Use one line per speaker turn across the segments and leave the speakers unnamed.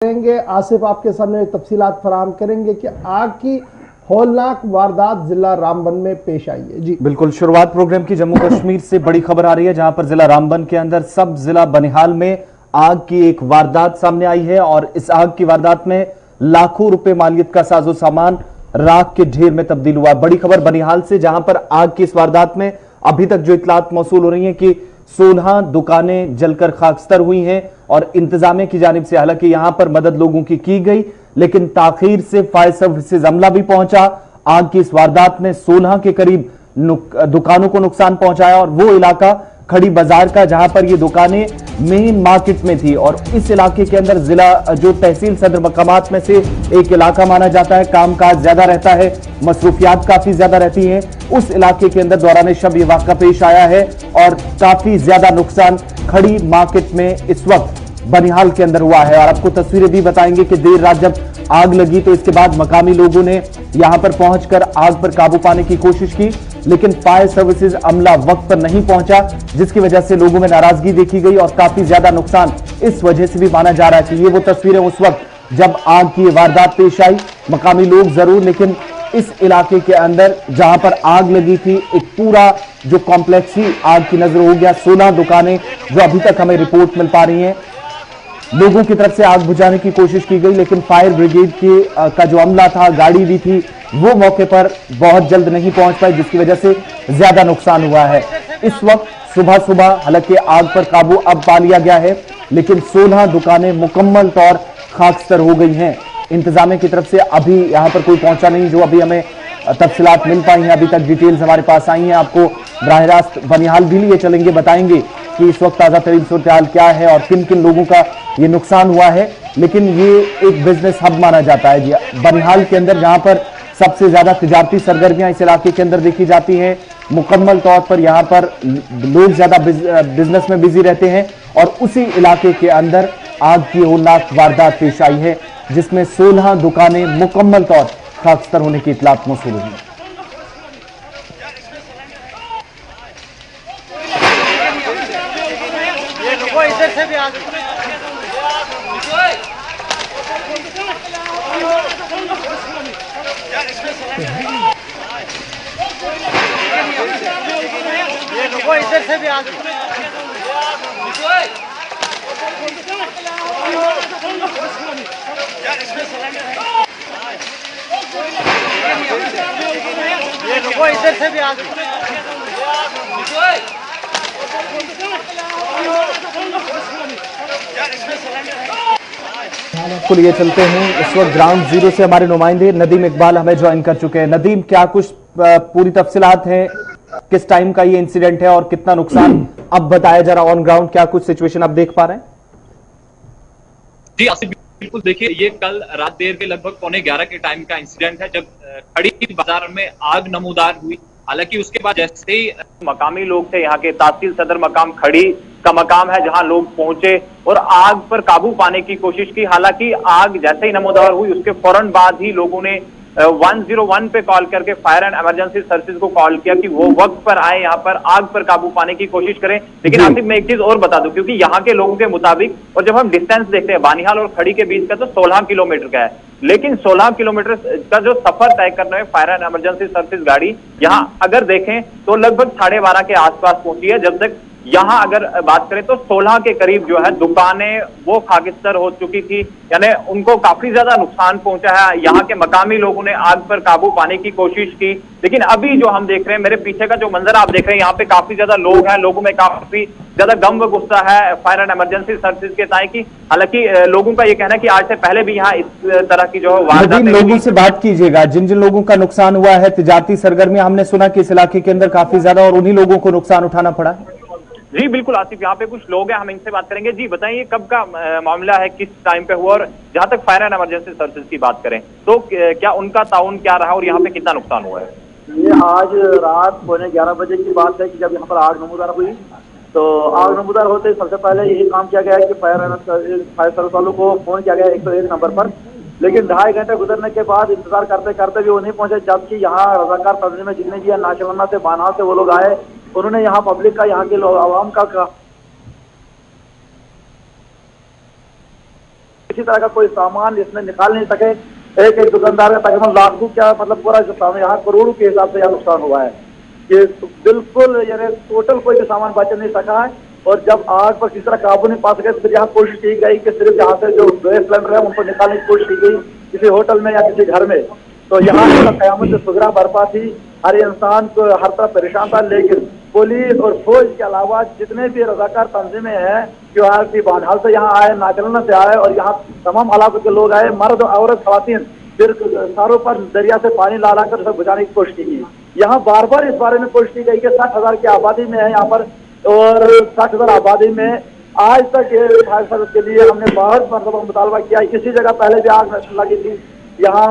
करेंगे। आसिफ आपके सामने तफसीलात फराहम करेंगे कि आग की हौलनाक वारदात जिला रामबन में पेश आई है। जी
बिल्कुल, शुरुआत प्रोग्राम की जम्मू कश्मीर से बड़ी खबर आ रही है, जहां पर जिला रामबन के अंदर सब जिला बनिहाल में आग की एक वारदात सामने आई है और इस आग की वारदात में लाखों रुपए मालियत का साजो सामान राख के ढेर में तब्दील हुआ। बड़ी खबर बनिहाल से, जहां पर आग की इस वारदात में अभी तक जो इतलात मौसूल हो रही है कि 16 दुकानें जलकर खाकस्तर हुई हैं और इंतजामिया की जानिब से हालांकि यहां पर मदद लोगों की गई, लेकिन ताखीर से फायर सर्विसेज अमला भी पहुंचा। आग की इस वारदात में 16 के करीब दुकानों को नुकसान पहुंचाया और वो इलाका खड़ी बाजार का जहां पर ये दुकानें मेन मार्केट में थी और इस इलाके के अंदर जिला जो तहसील सदर मकामात में से एक इलाका माना जाता है, कामकाज ज्यादा रहता है, मसरूफियात काफी ज्यादा रहती हैं। उस इलाके के अंदर दौरान शब ये वाक़ा पेश आया है और काफी ज्यादा नुकसान खड़ी मार्केट में इस वक्त बनिहाल के अंदर हुआ है। और आपको तस्वीरें भी बताएंगे कि देर रात जब आग लगी तो इसके बाद मकामी लोगों ने यहां पर पहुंचकर आग पर काबू पाने की कोशिश की, लेकिन फायर सर्विसेज अमला वक्त पर नहीं पहुंचा, जिसकी वजह से लोगों में नाराजगी देखी गई और काफी ज्यादा नुकसान इस वजह से भी माना जा रहा है कि ये वो तस्वीरें उस वक्त जब आग की वारदात पेश आई। मकामी लोग जरूर, लेकिन इस इलाके के अंदर जहां पर आग लगी थी एक पूरा जो कॉम्प्लेक्स ही आग की नजर हो गया। 16 दुकानें जो अभी तक हमें रिपोर्ट मिल पा रही हैं, लोगों की तरफ से आग बुझाने की कोशिश की गई, लेकिन फायर ब्रिगेड का जो अमला था, गाड़ी भी थी, वो मौके पर बहुत जल्द नहीं पहुंच पाई, जिसकी वजह से ज्यादा नुकसान हुआ है। इस वक्त सुबह सुबह हालांकि आग पर काबू अब पा लिया गया है, लेकिन 16 दुकानें मुकम्मल तौर खाकस्तर हो गई हैं। इंतजामिया की तरफ से अभी यहां पर कोई पहुंचा नहीं, जो अभी हमें तफसीलात मिल पाई हैं, अभी तक डिटेल्स हमारे पास आई हैं। आपको बराह रास्त बनिहाल भी लिए चलेंगे, बताएंगे कि इस वक्त ताजा तरीन सूरत हाल क्या है और किन किन लोगों का ये नुकसान हुआ है। लेकिन ये एक बिजनेस हब माना जाता है जी बनिहाल के अंदर, जहां पर सबसे ज्यादा तिजारती सरगर्मियां इस इलाके के अंदर देखी जाती हैं। मुकम्मल तौर पर यहां पर लोग ज्यादा बिजनेस में बिजी रहते हैं और उसी इलाके के अंदर आग की होलनाक वारदात पेश आई है, जिसमें 16 दुकानें मुकम्मल तौर खाकस्तर होने की इतलात मौसूल हुई है।
इधर से भी आ इधर से भी आ इधर से भी आ
आपको लिए चलते हैं। इस वक्त ग्राउंड जीरो से हमारे नुमाइंदे नदीम इकबाल हमें ज्वाइन कर चुके हैं। नदीम, क्या कुछ पूरी तफसीलात हैं, किस टाइम का ये इंसिडेंट है और कितना नुकसान अब बताया जा रहा ऑन ग्राउंड, क्या कुछ सिचुएशन आप देख पा रहे हैं?
जी आसिफ, बिल्कुल देखिए, ये कल रात देर के लगभग 11:15 के टाइम का इंसिडेंट है, जब खड़ी बाजार में आग नमूदार हुई। हालांकि उसके बाद जैसे ही मकामी लोग थे, यहाँ के तहसील सदर मकाम खड़ी का मकाम है, जहां लोग पहुंचे और आग पर काबू पाने की कोशिश की। हालांकि आग जैसे ही नमूदार हुई उसके फौरन बाद ही लोगों ने 101 पे कॉल करके फायर एंड इमरजेंसी सर्विसेज को कॉल किया कि वो वक्त पर आए, यहाँ पर आग पर काबू पाने की कोशिश करें। लेकिन आसिफ, मैं एक चीज और बता दूं, क्योंकि यहाँ के लोगों के मुताबिक, और जब हम डिस्टेंस देखते हैं बानिहाल और खड़ी के बीच का, तो 16 किलोमीटर का है, लेकिन 16 किलोमीटर का जो सफर तय करने में फायर एंड इमरजेंसी सर्विसेज गाड़ी यहाँ अगर देखें तो लगभग 12:30 के आसपास पहुंची है। जब तक यहां अगर बात करें तो 16 के करीब जो है दुकानें वो खाकिस्तर हो चुकी थी, यानी उनको काफी ज्यादा नुकसान पहुंचा है। यहाँ के मकामी लोगों ने आग पर काबू पाने की कोशिश की, लेकिन अभी जो हम देख रहे हैं, मेरे पीछे का जो मंजर आप देख रहे हैं, यहाँ पे काफी ज्यादा लोग हैं, लोगों में काफी ज्यादा गम व गुस्सा है फायर एंड इमरजेंसी सर्विसेज के ताए की। हालांकि लोगों का ये कहना है कि आज से पहले भी यहाँ इस तरह की जो
वारदात, लोगों से बात कीजिएगा जिन जिन लोगों का नुकसान हुआ है। तिजारती सरगर्मियां हमने सुना कि इस इलाके के अंदर काफी ज्यादा और उन्हीं लोगों को नुकसान उठाना पड़ा है।
जी बिल्कुल आसिफ, यहाँ पे कुछ लोग हैं, हम इनसे बात करेंगे। जी बताइए, कब का मामला है, किस टाइम पे हुआ, और जहां तक फायर एंड इमरजेंसी सर्विसेज की बात करें तो क्या उनका ताउन क्या रहा और यहाँ पे कितना नुकसान हुआ है?
ये आज रात 11:15 बजे की बात है कि जब यहाँ पर आग नमूदार हुई, तो आग नमूदार होते सबसे पहले यही काम किया गया है कि फायर सर्विस वालों को फोन किया गया 101 नंबर पर, लेकिन 2.5 घंटे गुजरने के बाद इंतजार करते करते भी वो नहीं पहुंचे। जबकि यहाँ रजाकार तंजीम में जितने भी नाशवन्ना से बानहा से वो लोग आए, उन्होंने यहाँ पब्लिक का, यहाँ के लोग आवाम का किसी तरह का कोई सामान इसमें निकाल नहीं सके। एक एक दुकानदार का तकरीबन लाखों क्या मतलब पूरा जो सामान यहाँ करोड़ों के हिसाब से यहाँ नुकसान हुआ है। ये बिल्कुल यानी टोटल कोई भी सामान बच नहीं सका है। और जब आग पर किसी तरह काबू नहीं पा सके तो फिर यहाँ कोशिश की गई कि सिर्फ यहाँ से जो गैस सिलेंडर है उनको निकालने की कोशिश की गई किसी होटल में या किसी घर में। तो यहाँ कयामत से सुगरा बरपा थी, हर इंसान को हर तरफ परेशान था। लेकिन पुलिस और फौज के अलावा जितने भी रजाकार तंजीमें हैं जो की बानहाल से यहाँ आए, नागलना से आए और यहाँ तमाम इलाकों के लोग आए, मर्द औरत खवातीन, फिर सारों पर दरिया से पानी ला कर उसे बुझाने की कोशिश की गई। यहाँ बार बार इस बारे में कोशिश की गई कि 60,000 की आबादी में है यहाँ पर और 60,000 आबादी में आज तक ये फायर सर्विस के लिए हमने बहुत मतलब मुतालबा किया। किसी जगह पहले भी आग लगी थी, यहाँ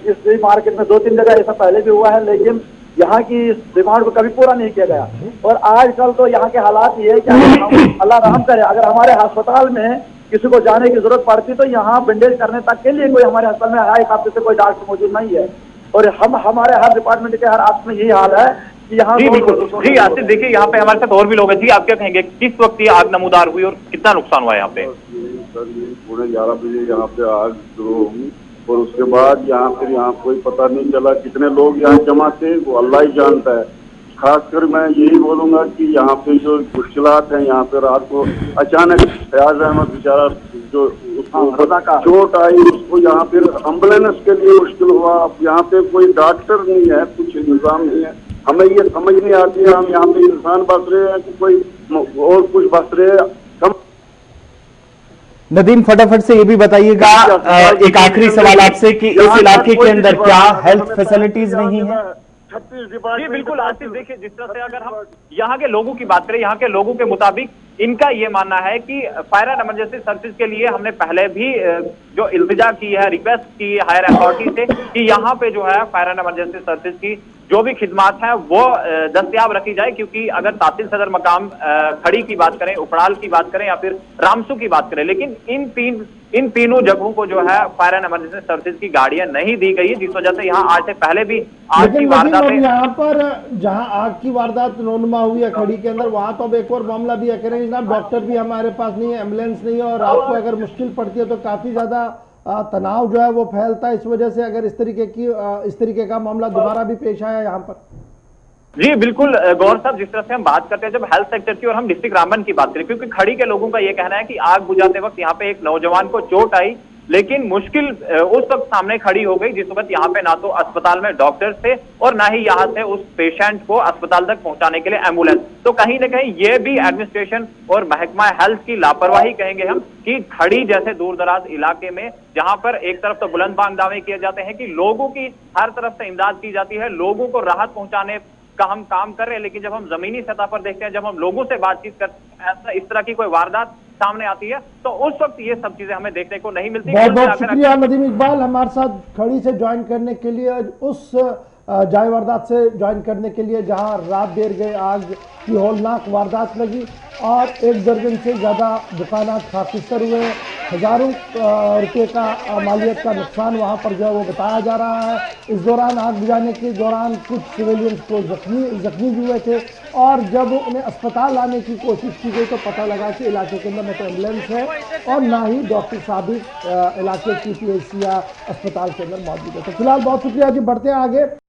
इस मार्केट में 2-3 जगह ऐसा पहले भी हुआ है, लेकिन यहाँ की इस डिमांड को कभी पूरा नहीं किया गया। और आजकल तो यहाँ के हालात ये है कि अल्लाह रहम करे, अगर हमारे अस्पताल में किसी को जाने की जरूरत पड़ती तो यहाँ बैंडेज करने तक के लिए कोई हमारे अस्पताल में एक हफ्ते से कोई डॉक्टर मौजूद नहीं है। और हमारे हर डिपार्टमेंट के हर ऑफिस में यही हाल है कि यहाँ
जी बिल्कुल। जी आसिफ, देखिए यहाँ पे हमारे साथ और भी लोग हैं। जी आप क्या कहेंगे, किस वक्त ये आग नमूदार हुई और कितना नुकसान हुआ यहाँ पे?
सर ये 11:30 बजे यहाँ पे आग शुरू हुई और उसके बाद यहाँ कोई पता नहीं चला कितने लोग यहाँ जमा थे, वो अल्लाह ही जानता है। खासकर मैं यही बोलूंगा कि यहाँ पे जो मुश्किलात हैं, यहाँ पे रात को अचानक फयाज अहमद बेचारा जो उसको चोट आई, उसको यहाँ फिर एम्बुलेंस के लिए मुश्किल हुआ। यहाँ पे कोई डॉक्टर नहीं है, कुछ इंतजाम नहीं है। हमें ये समझ नहीं आती है, हम यहाँ पे इंसान बस रहे हैं कि कोई और कुछ बस रहे हैं।
नदीम, फटाफट से ये भी बताइएगा, एक आखिरी सवाल आपसे कि इस इलाके के अंदर क्या हेल्थ फैसिलिटीज नहीं है?
36
जी
डिपार्टमेंट।
बिल्कुल आसिफ, देखिए जिस तरह से अगर हम यहाँ के लोगों की बात करें, यहाँ के लोगों के मुताबिक इनका ये मानना है कि फायर एंड इमरजेंसी सर्विस के लिए हमने पहले भी जो इल्तिजा की है, रिक्वेस्ट की है हायर अथॉरिटी से कि यहाँ पे जो है फायर एंड इमरजेंसी सर्विस की जो भी खिदमात है वो दस्तयाब रखी जाए। क्योंकि अगर तहसील सदर मकाम खड़ी की बात करें, उपड़ाल की बात करें या फिर रामसू की बात करें, लेकिन इन तीनों जगहों को जो है फायर एंड इमरजेंसी सर्विस की गाड़ियां नहीं दी गई है, जिस वजह से यहाँ आज से पहले भी आग की वारदात
यहाँ पर जहाँ आग की वारदात रोनमा हुई है खड़ी के अंदर, वहां तो अब एक और मामला भी है, कह रहे हैं जनाब डॉक्टर भी हमारे पास नहीं है, एम्बुलेंस नहीं है और आपको अगर मुश्किल पड़ती है तो काफी ज्यादा तनाव जो है वो फैलता है। इस वजह से अगर इस तरीके का मामला दोबारा भी पेश आया यहाँ पर।
जी बिल्कुल गौर साहब, जिस तरह से हम बात करते हैं जब हेल्थ सेक्टर की और हम डिस्ट्रिक्ट रामबन की बात करें, क्योंकि खड़ी के लोगों का ये कहना है कि आग बुझाते वक्त यहाँ पे एक नौजवान को चोट आई, लेकिन मुश्किल उस वक्त सामने खड़ी हो गई जिस वक्त यहाँ पे ना तो अस्पताल में डॉक्टर थे और ना ही यहाँ से उस पेशेंट को अस्पताल तक पहुंचाने के लिए एम्बुलेंस। तो कहीं ना कहीं ये भी एडमिनिस्ट्रेशन और महकमा हेल्थ की लापरवाही कहेंगे हम कि खड़ी जैसे दूर दराज इलाके में जहां पर एक तरफ तो बुलंद बांग दावे किए जाते हैं कि लोगों की हर तरफ से इमदाद की जाती है, लोगों को राहत पहुंचाने का हम काम कर रहे हैं, लेकिन जब हम जमीनी सतह पर देखते हैं, जब हम लोगों से बातचीत करते हैं, ऐसा इस तरह की कोई वारदात सामने आती है तो उस वक्त ये सब चीजें हमें देखने को नहीं मिलती।
बहुत बहुत शुक्रिया नदीम इकबाल हमारे साथ खड़ी से ज्वाइन करने के लिए, उस जाए वारदात से ज्वाइन करने के लिए जहां रात देर गए आग की होलनाक वारदात लगी और 1 दर्जन से ज़्यादा दुकानात खाकिस्तर हुए, हजारों रुपये का मालियत का नुकसान वहां पर जो है वो बताया जा रहा है। इस दौरान आग बुझाने के दौरान कुछ सिविलियंस को जख्मी भी हुए थे और जब उन्हें अस्पताल लाने की कोशिश की गई तो पता लगा कि इलाके के अंदर न तो एम्बुलेंस है और ना ही डॉक्टर साहब इलाके की PHC या अस्पताल के अंदर मौजूद है। तो फिलहाल बहुत शुक्रिया जी, बढ़ते हैं आगे।